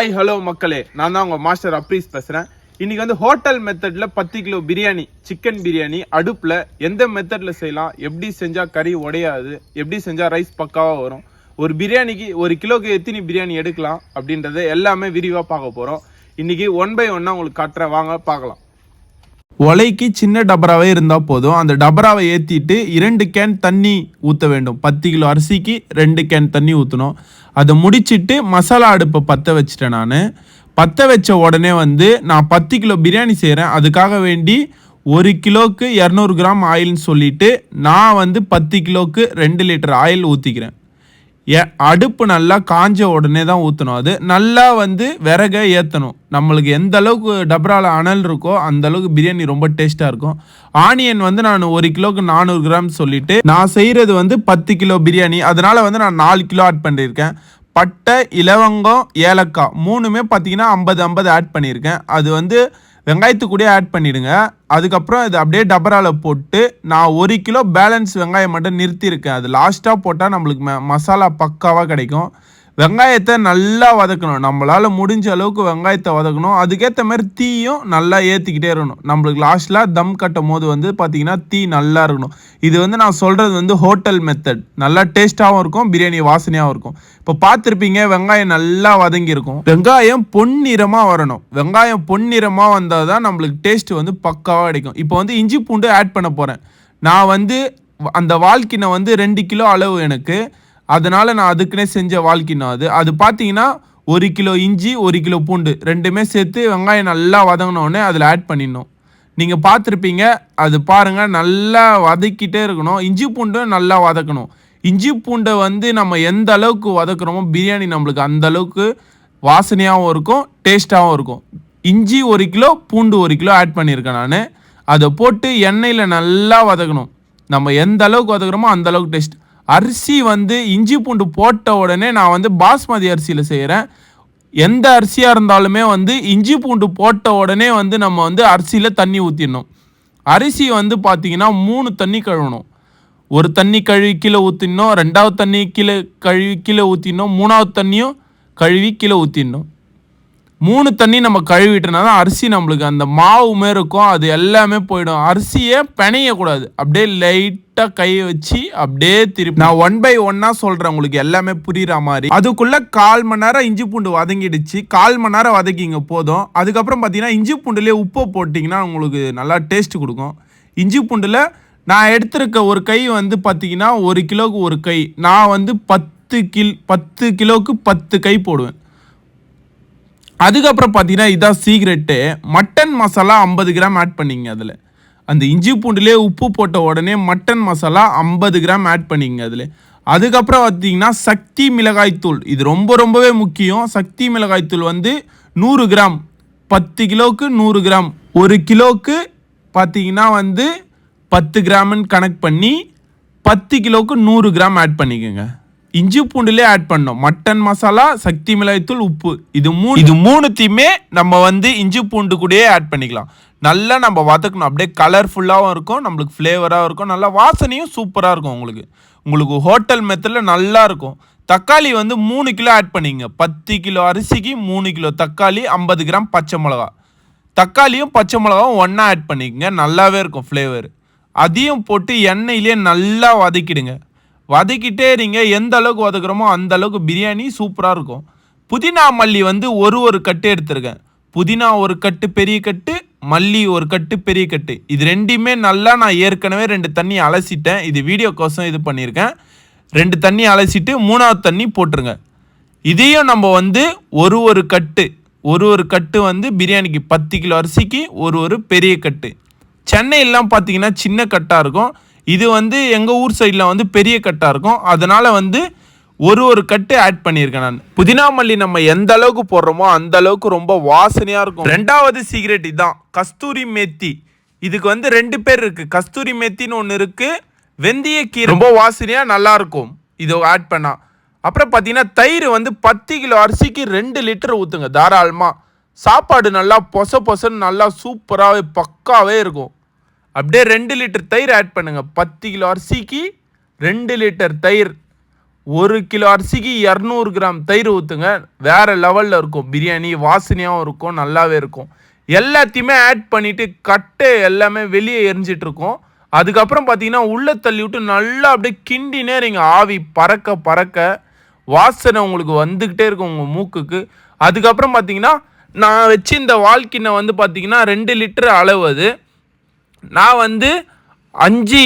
Hi hello மக்களே, நான் தான் உங்கள் மாஸ்டர் அப்ரீஸ் பேசுகிறேன். இன்றைக்கி வந்து ஹோட்டல் மெத்தடில் 10 கிலோ பிரியாணி, சிக்கன் பிரியாணி அடுப்பில் எந்த மெத்தடில் செய்யலாம், எப்படி செஞ்சால் கறி உடையாது, எப்படி செஞ்சால் ரைஸ் பக்காவாக வரும், ஒரு பிரியாணிக்கு 1 கிலோக்கு எத்தனை பிரியாணி எடுக்கலாம் அப்படின்றத எல்லாமே விரிவாக பார்க்க போகிறோம். இன்றைக்கி 1 by 1 உங்களுக்கு காட்டுறேன், வாங்க பார்க்கலாம். ஒலைக்கு சின்ன டபராவே இருந்தால் போதும். அந்த டபராவை ஏற்றிட்டு 2 கேன் தண்ணி ஊற்ற வேண்டும். 10 கிலோ அரிசிக்கு 2 கேன் தண்ணி ஊற்றணும். அதை முடிச்சுட்டு மசாலா அடுப்பை பற்ற வச்சுட்டேன். நான் பற்ற வச்ச உடனே வந்து நான் 10 கிலோ பிரியாணி செய்கிறேன். அதுக்காக வேண்டி 1 கிலோக்கு 200 கிராம் ஆயில்னு சொல்லிவிட்டு நான் வந்து 10 கிலோக்கு 2 லிட்டர் ஆயில் ஊற்றிக்கிறேன். அடுப்பு நல்லா காஞ்ச உடனே தான் ஊற்றணும். அது நல்லா வந்து விறகை ஏற்றணும். நம்மளுக்கு எந்த அளவுக்கு டபரால அனல் இருக்கோ அந்த அளவுக்கு பிரியாணி ரொம்ப டேஸ்ட்டாக இருக்கும். ஆனியன் வந்து நான் 1 கிலோக்கு 400 கிராம் சொல்லிட்டு நான் செய்கிறது வந்து 10 கிலோ பிரியாணி, அதனால் வந்து நான் 4 கிலோ ஆட் பண்ணியிருக்கேன். பட்டை, இலவங்கம், ஏலக்காய் 3மே பார்த்தீங்கன்னா 50-50 ஆட் பண்ணியிருக்கேன். அது வந்து வெங்காயத்துக்கூடயே ஆட் பண்ணிவிடுங்க. அதுக்கப்புறம் இது அப்படியே டபராவில் போட்டு நான் 1 கிலோ பேலன்ஸ் வெங்காயம் மட்டும் நிறுத்தியிருக்கேன். அது லாஸ்ட்டாக போட்டால் நம்மளுக்கு மசாலா பக்காவாக கிடைக்கும். வெங்காயத்தை நல்லா வதக்கணும். நம்மளால் முடிஞ்ச அளவுக்கு வெங்காயத்தை வதக்கணும். அதுக்கேற்ற மாதிரி தீயும் நல்லா ஏற்றிக்கிட்டே இருக்கணும். நம்மளுக்கு லாஸ்ட்டில் தம் கட்டும் போது வந்து பார்த்திங்கன்னா தீ நல்லா இருக்கணும். இது வந்து நான் சொல்கிறது வந்து ஹோட்டல் மெத்தட். நல்லா டேஸ்ட்டாகவும் இருக்கும், பிரியாணி வாசனையாகவும் இருக்கும். இப்போ பார்த்துருப்பீங்க, வெங்காயம் நல்லா வதங்கியிருக்கும். வெங்காயம் பொன்னிறமாக வரணும். வெங்காயம் பொன்னிறமாக வந்தால் தான் நம்மளுக்கு டேஸ்ட்டு வந்து பக்காவாக கிடைக்கும். இப்போ வந்து இஞ்சி பூண்டு ஆட் பண்ண போகிறேன். நான் வந்து அந்த வால்கினை வந்து 2 கிலோ அளவு எனக்கு, அதனால் நான் அதுக்குன்னே செஞ்ச வால்கினா அது பார்த்தீங்கன்னா 1 கிலோ இஞ்சி 1 கிலோ பூண்டு ரெண்டுமே சேர்த்து வெங்காயம் நல்லா வதங்கினோடனே அதில் ஆட் பண்ணிடணும். நீங்கள் பார்த்துருப்பீங்க, அது பாருங்கள், நல்லா வதக்கிட்டே இருக்கணும். இஞ்சி பூண்டும் நல்லா வதக்கணும். இஞ்சி பூண்டை வந்து நம்ம எந்த அளவுக்கு வதக்குறோமோ பிரியாணி நம்மளுக்கு அந்த அளவுக்கு வாசனையாகவும் இருக்கும், டேஸ்ட்டாகவும் இருக்கும். இஞ்சி 1 கிலோ பூண்டு 1 கிலோ ஆட் பண்ணியிருக்கேன் நான். அதை போட்டு எண்ணெயில் நல்லா வதக்கணும். நம்ம எந்த அளவுக்கு வதக்குறோமோ அந்த அளவுக்கு டேஸ்ட். அரிசி வந்து இஞ்சி பூண்டு போட்ட உடனே நான் வந்து பாஸ்மதி அரிசியில் செய்கிறேன். எந்த அரிசியாக இருந்தாலுமே வந்து இஞ்சி பூண்டு போட்ட உடனே வந்து நம்ம வந்து அரிசியில் தண்ணி ஊற்றிடணும். அரிசி வந்து பார்த்திங்கன்னா 3 தண்ணி கழுவணும். ஒரு தண்ணி கழுவி கீழே ஊற்றிடணும், 2வது தண்ணி கழுவி கீழே ஊற்றிடணும், 3வது தண்ணியும் கழுவி கீழே ஊற்றிடணும். 3 தண்ணி நம்ம கழுவிட்டோன்னா தான் அரிசி நம்மளுக்கு அந்த மாவுமே இருக்கும், அது எல்லாமே போயிடும். அரிசியை பிணையக்கூடாது. அப்படியே லைட்டாக கையை வச்சு அப்படியே திருப்பி நான் 1 by 1 சொல்கிறேன், உங்களுக்கு எல்லாமே புரிகிற மாதிரி. அதுக்குள்ளே 1/4 மணி நேரம் இஞ்சி பூண்டு வதங்கிடுச்சு. 1/4 மணி நேரம் வதக்கிங்க போதும். அதுக்கப்புறம் பார்த்தீங்கன்னா இஞ்சி பூண்டுலேயே உப்பு போட்டிங்கன்னா உங்களுக்கு நல்லா டேஸ்ட்டு கொடுக்கும். இஞ்சி பூண்டில் நான் எடுத்திருக்க ஒரு கை வந்து பார்த்தீங்கன்னா 1 கிலோவுக்கு 1 கை. நான் வந்து 10 கிலோவுக்கு 10 கை போடுவேன். அதுக்கப்புறம் பார்த்தீங்கன்னா இதான் secret, mutton masala 50 gram add பண்ணிங்க. அதில் அந்த இஞ்சி பூண்டுலேயே உப்பு போட்ட உடனே மட்டன் மசாலா 50 கிராம் ஆட் பண்ணிங்க அதில். அதுக்கப்புறம் பார்த்தீங்கன்னா சக்தி மிளகாய்த்தூள், இது ரொம்பவே முக்கியம். சக்தி மிளகாய்த்தூள் வந்து 100 கிராம், 10 கிலோவுக்கு 100 கிராம். 1 கிலோவுக்கு பார்த்தீங்கன்னா வந்து 10 கிராம்னு கணக்கு பண்ணி 10 கிலோவுக்கு 100 கிராம் ஆட் பண்ணிக்கோங்க. இஞ்சி பூண்டுலேயே ஆட் பண்ணோம். மட்டன் மசாலா, சக்தி மிளகாய்த்தூள், உப்பு, இது மூணுத்தையுமே நம்ம வந்து இஞ்சி பூண்டு கூடயே ஆட் பண்ணிக்கலாம். நல்லா நம்ம வதக்கணும். அப்படியே கலர்ஃபுல்லாகவும் இருக்கும், நம்மளுக்கு ஃப்ளேவராகவும் இருக்கும், நல்லா வாசனையும் சூப்பராக இருக்கும். உங்களுக்கு ஹோட்டல் மெத்தடில் நல்லா இருக்கும். தக்காளி வந்து 3 கிலோ ஆட் பண்ணிங்க. 10 கிலோ அரிசிக்கு 3 கிலோ தக்காளி, 50 கிராம் பச்சை மிளகா. தக்காளியும் பச்சை மிளகாவும் ஒன்றா ஆட் பண்ணிக்கங்க, நல்லாவே இருக்கும் ஃப்ளேவர். அதையும் போட்டு எண்ணெயிலே நல்லா வதக்கிடுங்க. வதக்கிட்டே இருங்க. எந்த அளவுக்கு வதக்குறோமோ அந்த அளவுக்கு பிரியாணி சூப்பராக இருக்கும். புதினா மல்லி வந்து ஒரு கட்டு எடுத்துருக்கேன். புதினா 1 கட்டு பெரிய கட்டு, மல்லி 1 கட்டு பெரிய கட்டு. இது ரெண்டையுமே நல்லா நான் ஏற்கனவே 2 தண்ணி அலசிட்டேன். இது வீடியோக்கோசம் இது பண்ணியிருக்கேன். 2 தண்ணி அலசிட்டு 3வது தண்ணி போட்டுருங்க. இதையும் நம்ம வந்து ஒரு கட்டு வந்து பிரியாணிக்கு 10 கிலோ அரிசிக்கு ஒரு பெரிய கட்டு. சென்னையெல்லாம் பார்த்தீங்கன்னா சின்ன கட்டாக இருக்கும். இது வந்து எங்கள் ஊர் சைடில் வந்து பெரிய கட்டாக இருக்கும். அதனால் வந்து ஒரு கட்டு ஆட் பண்ணியிருக்கேன் நான். புதினா மல்லி நம்ம எந்த அளவுக்கு போடுறோமோ அந்த அளவுக்கு ரொம்ப வாசனையாக இருக்கும். 2வது சீக்ரெட் இதுதான், கஸ்தூரி மேத்தி. இதுக்கு வந்து 2 பேர் இருக்குது. கஸ்தூரி மேத்தின்னு ஒன்று இருக்குது, வெந்தய கீரை, ரொம்ப வாசனையாக நல்லாயிருக்கும் இதை ஆட் பண்ணால். அப்புறம் பார்த்தீங்கன்னா தயிர் வந்து 10 கிலோ அரிசிக்கு 2 லிட்டர் ஊற்றுங்க தாராளமாக. சாப்பாடு நல்லா பொசன்னு நல்லா சூப்பராகவே பக்காவே இருக்கும். அப்படியே 2 லிட்டர் தயிர் ஆட் பண்ணுங்கள். 10 கிலோ அரிசிக்கு 2 லிட்டர் தயிர் 1 கிலோ அரிசிக்கு 200 கிராம் தயிர் ஊற்றுங்க. வேறு லெவலில் இருக்கும் பிரியாணி. வாசனையாகவும் இருக்கும், நல்லாவே இருக்கும். எல்லாத்தையுமே ஆட் பண்ணிவிட்டு கட்டை எல்லாமே வெளியே எரிஞ்சிட்ருக்கோம். அதுக்கப்புறம் பார்த்தீங்கன்னா உள்ளே தள்ளி விட்டு நல்லா அப்படியே கிண்டினே இருங்க. ஆவி பறக்க பறக்க வாசனை உங்களுக்கு வந்துக்கிட்டே இருக்கும் உங்கள் மூக்குக்கு. அதுக்கப்புறம் பார்த்தீங்கன்னா நான் வச்சு இந்த வால்கிண்ணை வந்து பார்த்தீங்கன்னா 2 லிட்டர் அளவு. அது நான் வந்து 5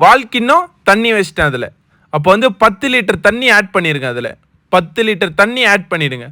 வால்கிண்ணம் தண்ணி வச்சிட்டேன். அதில் அப்போ வந்து 10 லிட்டர் தண்ணி ஆட் பண்ணியிருக்கேன். அதில் 10 லிட்டர் தண்ணி ஆட் பண்ணிடுங்க.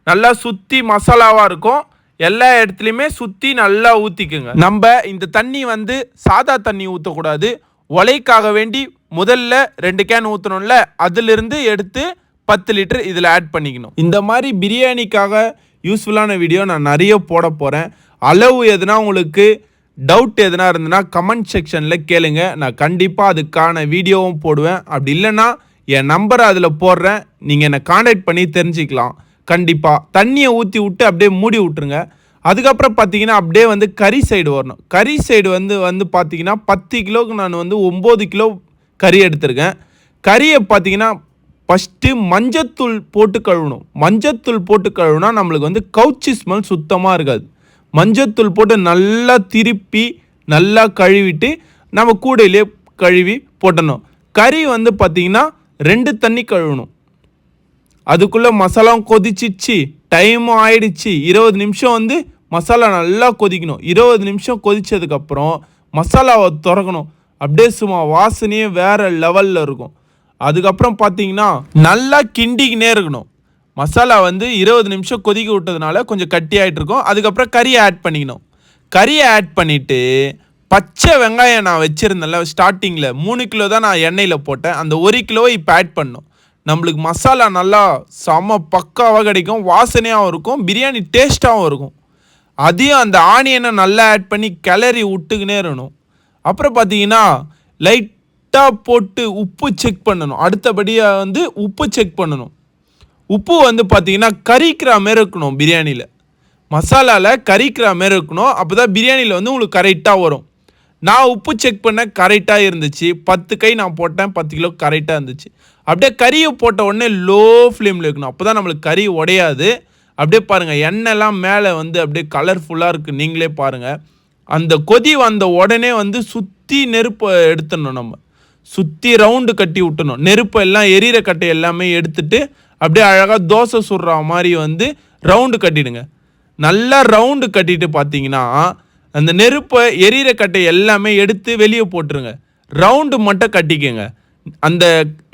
நல்லா சுற்றி மசாலாவாக இருக்கும். எல்லா இடத்துலையுமே சுற்றி நல்லா ஊற்றிக்குங்க. நம்ம இந்த தண்ணி வந்து சாதா தண்ணி ஊற்றக்கூடாது. ஒலைக்காக வேண்டி முதல்ல 2 கேன் ஊற்றணும்ல, அதிலிருந்து எடுத்து 10 லிட்டர் இதில் ஆட் பண்ணிக்கணும். இந்த மாதிரி பிரியாணிக்காக யூஸ்ஃபுல்லான வீடியோ நான் நிறைய போட போகிறேன். அளவு எதுனா உங்களுக்கு டவுட் எதுனா இருந்ததுன்னா கமெண்ட் செக்ஷனில் கேளுங்க. நான் கண்டிப்பாக அதுக்கான வீடியோவும் போடுவேன். அப்படி இல்லைன்னா என் நம்பரை அதில் போடுறேன், நீங்கள் என்னை காண்டாக்ட் பண்ணி தெரிஞ்சுக்கலாம். கண்டிப்பாக தண்ணியை ஊற்றி விட்டு அப்படியே மூடி விட்டுருங்க. அதுக்கப்புறம் பார்த்தீங்கன்னா அப்படியே வந்து கறி சைடு வரணும். கறி சைடு வந்து பார்த்தீங்கன்னா 10 கிலோவுக்கு நான் வந்து 9 கிலோ கறி எடுத்திருக்கேன். கறியை பார்த்தீங்கன்னா ஃபஸ்ட்டு மஞ்சத்தூள் போட்டு கழுவணும். மஞ்சத்தூள் போட்டு கழுவுனா நம்மளுக்கு வந்து கவுச்சி ஸ்மெல் சுத்தமாக இருக்காது. மஞ்சத்தூள் போட்டு நல்லா திருப்பி நல்லா கழுவிட்டு நம்ம கூடையிலே கழுவி போட்டணும். கறி வந்து பார்த்திங்கன்னா 2 தண்ணி கழுவணும். அதுக்குள்ளே மசாலாவும் கொதிச்சிச்சு, டைமும் ஆயிடுச்சு. 20 நிமிஷம் வந்து மசாலா நல்லா கொதிக்கணும். 20 நிமிஷம் கொதித்ததுக்கப்புறம் மசாலாவை திறக்கணும். அப்படியே சும்மா வாசனையே வேறு லெவலில் இருக்கும். அதுக்கப்புறம் பார்த்தீங்கன்னா நல்லா கிண்டிக்கினே இருக்கணும். மசாலா வந்து 20 நிமிஷம் கொதிக்க விட்டதுனால கொஞ்சம் கட்டியாகிட்டு இருக்கும். அதுக்கப்புறம் கறியை ஆட் பண்ணிக்கணும். கறியை ஆட் பண்ணிவிட்டு பச்சை வெங்காயம் நான் வச்சுருந்தேன்ல ஸ்டார்டிங்கில் 3 கிலோ தான் நான் எண்ணெயில் போட்டேன். அந்த 1 கிலோவை இப்போ ஆட் பண்ணணும். நம்மளுக்கு மசாலா நல்லா செம பக்காவாக கிடைக்கும். வாசனையாகவும் இருக்கும், பிரியாணி டேஸ்ட்டாகவும் இருக்கும். அதையும் அந்த ஆனியனை நல்லா ஆட் பண்ணி கிளறி விட்டுக்கினே இருக்கணும். அப்புறம் பார்த்தீங்கன்னா லைட்டாக போட்டு உப்பு செக் பண்ணணும். அடுத்தபடியாக வந்து உப்பு செக் பண்ணணும். உப்பு வந்து பார்த்தீங்கன்னா கறிக்கிற மாரி இருக்கணும். பிரியாணியில் மசாலாவில் கறிக்கிற மாரி இருக்கணும். அப்போ தான் பிரியாணியில் வந்து உங்களுக்கு கரெக்டாக வரும். நான் உப்பு செக் பண்ண கரெக்டாக இருந்துச்சு. 10 கை நான் போட்டேன், 10 கிலோ கரெக்டாக இருந்துச்சு. அப்படியே கறியை போட்ட உடனே லோ ஃப்ளேமில் இருக்கணும். அப்போ தான் நம்மளுக்கு கறி உடையாது. அப்படியே பாருங்கள், எண்ணெய்லாம் மேலே வந்து அப்படியே கலர்ஃபுல்லாக இருக்குது. நீங்களே பாருங்கள். அந்த கொதி வந்த உடனே வந்து சுற்றி நெருப்பை எடுத்துடணும். நம்ம சுற்றி ரவுண்டு கட்டி விட்டணும். நெருப்பை எல்லாம் எரியிற கட்டை எல்லாமே எடுத்துட்டு அப்படியே அழகாக தோசை சுடுற மாதிரி வந்து ரவுண்டு கட்டிடுங்க. நல்லா ரவுண்டு கட்டிட்டு பார்த்தீங்கன்னா அந்த நெருப்பை எரியிற கட்டை எல்லாமே எடுத்து வெளியே போட்டுருங்க. ரவுண்டு மட்டும் கட்டிக்கங்க. அந்த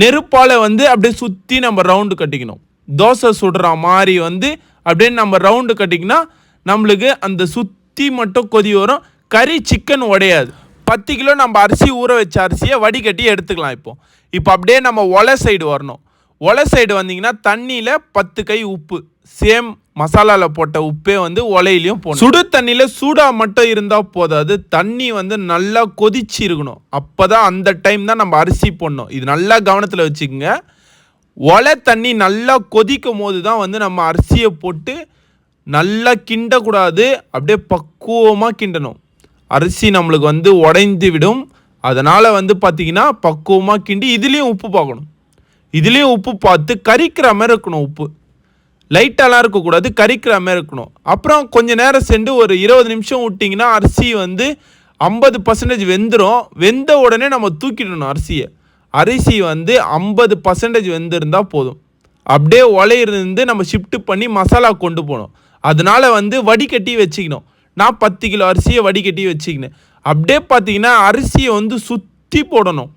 நெருப்பால் வந்து அப்படியே சுற்றி நம்ம ரவுண்டு கட்டிக்கணும். தோசை சுடுற மாதிரி வந்து அப்படியே நம்ம ரவுண்டு கட்டிக்கினா நம்மளுக்கு அந்த சுற்றி மட்டும் கொதி வரும். கறி சிக்கன் உடையாது. 10 கிலோ நம்ம அரிசி ஊற வச்ச அரிசியை வடிகட்டி எடுத்துக்கலாம். இப்போ அப்படியே நம்ம ஒலை சைடு வரணும். ஒலை சைடு வந்தீங்கன்னா தண்ணியில் 10 கை உப்பு, சேம் மசாலாவில் போட்ட உப்பே வந்து ஒலையிலையும் போடணும். சுடு தண்ணியில் சூடாக மட்டும் இருந்தால் போதாது, தண்ணி வந்து நல்லா கொதிச்சு இருக்கணும். அப்போ தான் அந்த டைம் தான் நம்ம அரிசி போடணும். இது நல்லா கவனத்தில் வச்சுக்கோங்க. ஒலை தண்ணி நல்லா கொதிக்கும் போது தான் வந்து நம்ம அரிசியை போட்டு நல்லா கிண்டக்கூடாது. அப்படியே பக்குவமாக கிண்டணும். அரிசி நம்மளுக்கு வந்து உடைந்து விடும். அதனால் வந்து பார்த்திங்கன்னா பக்குவமாக கிண்டி இதுலேயும் உப்பு பார்க்கணும். இதுலேயும் உப்பு பார்த்து கறிக்கிற மாதிரி இருக்கணும். உப்பு லைட்டாலாம் இருக்கக்கூடாது, கறிக்கிற மாதிரி இருக்கணும். அப்புறம் கொஞ்சம் நேரம் சென்று ஒரு 20 நிமிஷம் விட்டிங்கன்னா அரிசி வந்து 50% வெந்துடும். வெந்த உடனே நம்ம தூக்கிடணும் அரிசியை. அரிசி வந்து 50% வெந்திருந்தால் போதும். அப்படியே ஒலையிருந்து நம்ம ஷிஃப்ட் பண்ணி மசாலா கொண்டு போகணும். அதனால் வந்து வடிகட்டி வச்சுக்கணும். நான் 10 கிலோ அரிசியை வடிகட்டி வச்சுக்கினேன். அப்படியே பார்த்தீங்கன்னா அரிசியை வந்து சுற்றி போடணும்.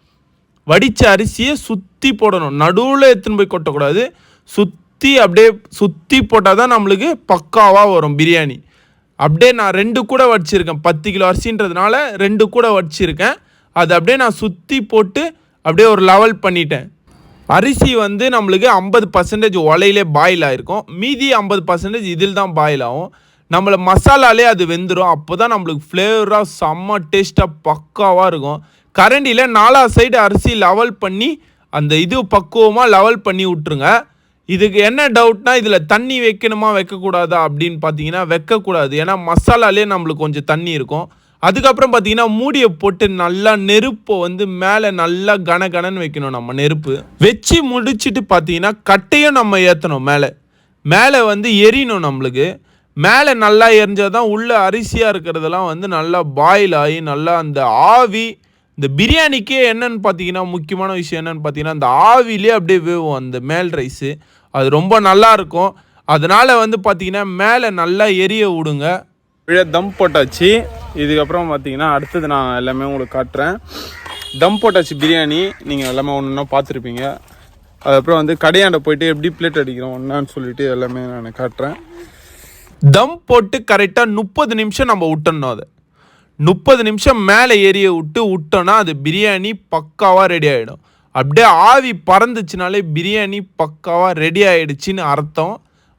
வடித்த அரிசியை சுற்றி போடணும். நடுவில் எடுத்துன்னு போய் கொட்டக்கூடாது. சுற்றி அப்படியே சுற்றி போட்டால் தான் நம்மளுக்கு பக்காவாக வரும் பிரியாணி. அப்படியே நான் 2 கூட வடிச்சிருக்கேன். 10 கிலோ அரிசின்றதுனால 2 கூட வடிச்சிருக்கேன். அது அப்படியே நான் சுற்றி போட்டு அப்படியே ஒரு லெவல் பண்ணிட்டேன். அரிசி வந்து நம்மளுக்கு 50% ஒலையிலே பாயில் ஆகிருக்கும். மீதி 50% இதில் தான் பாயில் ஆகும். நம்மளை மசாலாலே அது வெந்துடும். அப்போ தான் நம்மளுக்கு ஃப்ளேவராக செம்ம டேஸ்ட்டாக பக்காவாக இருக்கும். கரண்டியில் 4 சைடு அரிசி லெவல் பண்ணி அந்த இது பக்குவமாக லெவல் பண்ணி விட்ருங்க. இதுக்கு என்ன டவுட்னா இதில் தண்ணி வைக்கணுமா வைக்கக்கூடாதா அப்படின்னு பார்த்தீங்கன்னா வைக்கக்கூடாது. ஏன்னா மசாலாலே நம்மளுக்கு கொஞ்சம் தண்ணி இருக்கும். அதுக்கப்புறம் பார்த்தீங்கன்னா மூடியை போட்டு நல்லா நெருப்பை வந்து மேலே நல்லா கனகனன்னு வைக்கணும். நம்ம நெருப்பு வச்சு முடிச்சுட்டு பார்த்தீங்கன்னா கட்டையும் நம்ம ஏற்றணும். மேலே வந்து எரியணும். நம்மளுக்கு மேலே நல்லா எரிஞ்சால் தான் உள்ள அரிசியாக இருக்கிறதெல்லாம் வந்து நல்லா பாயில் ஆகி நல்லா அந்த ஆவி. இந்த பிரியாணிக்கே என்னன்னு பார்த்தீங்கன்னா முக்கியமான விஷயம் என்னன்னு பார்த்தீங்கன்னா அந்த ஆவிலே அப்படியே வேவும் அந்த மேல் ரைஸு. அது ரொம்ப நல்லா இருக்கும். அதனால் வந்து பார்த்தீங்கன்னா மேலே நல்லா எரிய விடுங்க. தம் போட்டாச்சு. இதுக்கப்புறம் பார்த்தீங்கன்னா அடுத்தது நான் எல்லாமே உங்களுக்கு காட்டுறேன். தம் போட்டாச்சு பிரியாணி. நீங்கள் எல்லாமே ஒன்று ஒன்றா பார்த்துருப்பீங்க. அதுக்கப்புறம் வந்து கடையாண்ட போயிட்டு எப்படி பிளேட் அடிக்கிறோம் ஒன்றான்னு சொல்லிட்டு எல்லாமே நான் காட்டுறேன். தம் போட்டு கரெக்டாக 30 நிமிஷம் நம்ம விட்டணும். அதை 30 நிமிஷம் மேலே ஏரிய விட்டோன்னா அது பிரியாணி பக்காவாக ரெடி ஆகிடும். அப்படியே ஆவி பறந்துச்சுனாலே பிரியாணி பக்காவாக ரெடி ஆகிடுச்சின்னு அர்த்தம்.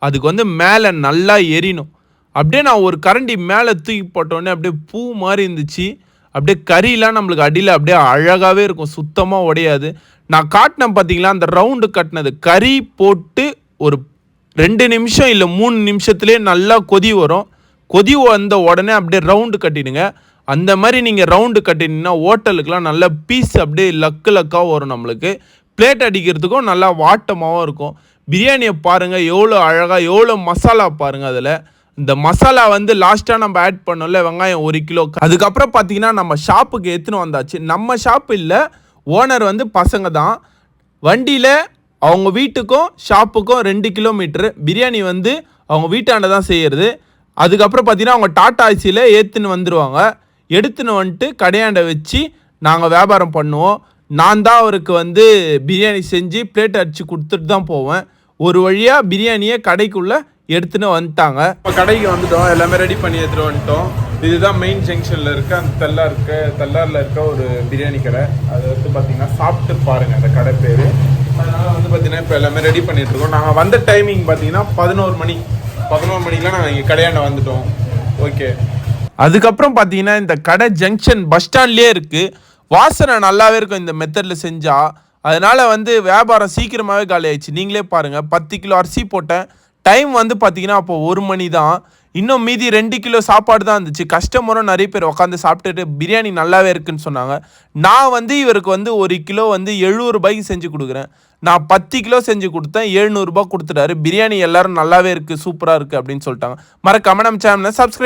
அதுக்கு வந்து மேலே நல்லா எரியணும். அப்படியே நான் ஒரு கரண்டி மேலே தூக்கி போட்டோடனே அப்படியே பூ மாதிரி இருந்துச்சு. அப்படியே கறியெலாம் நம்மளுக்கு அடியில் அப்படியே அழகாகவே இருக்கும், சுத்தமாக உடையாது. நான் காட்டினேன் பார்த்தீங்களா அந்த ரவுண்டு கட்டினது கறி போட்டு ஒரு 2 நிமிஷம் இல்லை 3 நிமிஷத்துலேயே நல்லா கொதி வரும். கொதி வந்த உடனே அப்படியே ரவுண்டு கட்டிடுங்க. அந்த மாதிரி நீங்கள் ரவுண்டு கட்டினீங்கன்னா ஹோட்டலுக்கெலாம் நல்ல பீஸ் அப்படியே லக்காக வரும். நம்மளுக்கு பிளேட் அடிக்கிறதுக்கும் நல்லா வாட்டமாகவும் இருக்கும். பிரியாணியை பாருங்கள் எவ்வளோ அழகாக, எவ்வளோ மசாலா பாருங்கள். அதில் இந்த மசாலா வந்து லாஸ்ட்டாக நம்ம ஆட் பண்ணோம்ல, வெங்காயம் 1 கிலோ. அதுக்கப்புறம் பார்த்தீங்கன்னா நம்ம ஷாப்புக்கு எடுத்துன்னு வந்தாச்சு. நம்ம ஷாப்பு இல்லை, ஓனர் வந்து பசங்க தான். வண்டியில் அவங்க வீட்டுக்கும் ஷாப்புக்கும் 2 கிலோமீட்டரு. பிரியாணி வந்து அவங்க வீட்டாண்ட தான் செய்கிறது. அதுக்கப்புறம் பார்த்தீங்கன்னா அவங்க டாட்டா ஐசியில் ஏற்றுன்னு வந்துடுவாங்க. எடுத்துன்னு வந்துட்டு கடையாண்ட வச்சு நாங்கள் வியாபாரம் பண்ணுவோம். நான் தான் அவருக்கு வந்து பிரியாணி செஞ்சு பிளேட் அடித்து கொடுத்துட்டு தான் போவேன். ஒரு வழியாக பிரியாணியை கடைக்குள்ளே எடுத்துன்னு வந்துட்டாங்க. இப்போ கடைக்கு வந்துட்டோம், எல்லாமே ரெடி பண்ணி எடுத்துகிட்டு வந்துட்டோம். இதுதான் மெயின் ஜங்ஷனில் இருக்க அந்த தல்லாரில் இருக்க ஒரு பிரியாணி கடை. அது வந்து பார்த்தீங்கன்னா சாப்பிட்டு பாருங்கள் அந்த கடை பேர். அதனால் வந்து பார்த்தீங்கன்னா இப்போ எல்லாமே ரெடி பண்ணிகிட்ருக்கோம். நாங்கள் வந்த டைமிங் பார்த்தீங்கன்னா 11 மணிக்கெலாம் நாங்கள் இங்கே கடையாண்ட வந்துட்டோம். ஓகே. அதுக்கப்புறம் பார்த்தீங்கன்னா இந்த கடை ஜங்ஷன் பஸ் ஸ்டாண்ட்லேயே இருக்குது. வாசனை நல்லாவே இருக்கும் இந்த மெத்தடில் செஞ்சால். அதனால் வந்து வியாபாரம் சீக்கிரமாகவே காலி ஆயிடுச்சு. நீங்களே பாருங்கள், 10 கிலோ அரிசி போட்டேன். டைம் வந்து பார்த்தீங்கன்னா அப்போ 1 மணி தான். இன்னும் மீதி 2 கிலோ சாப்பாடு தான் இருந்துச்சு. கஸ்டமரும் நிறைய பேர் உட்காந்து சாப்பிட்டுட்டு பிரியாணி நல்லாவே இருக்குன்னு சொன்னாங்க. நான் வந்து இவருக்கு வந்து 1 கிலோ வந்து 70 ரூபாய்க்கு செஞ்சு கொடுக்குறேன். நான் 10 கிலோ செஞ்சு கொடுத்தேன், 700 ரூபாய் கொடுத்துட்டாரு. பிரியாணி எல்லாரும் நல்லாவே இருக்குது, சூப்பராக இருக்குது அப்படின்னு சொல்லிட்டாங்க. மறக்காம நம்ம சேனலை சப்ஸ்கிரைப்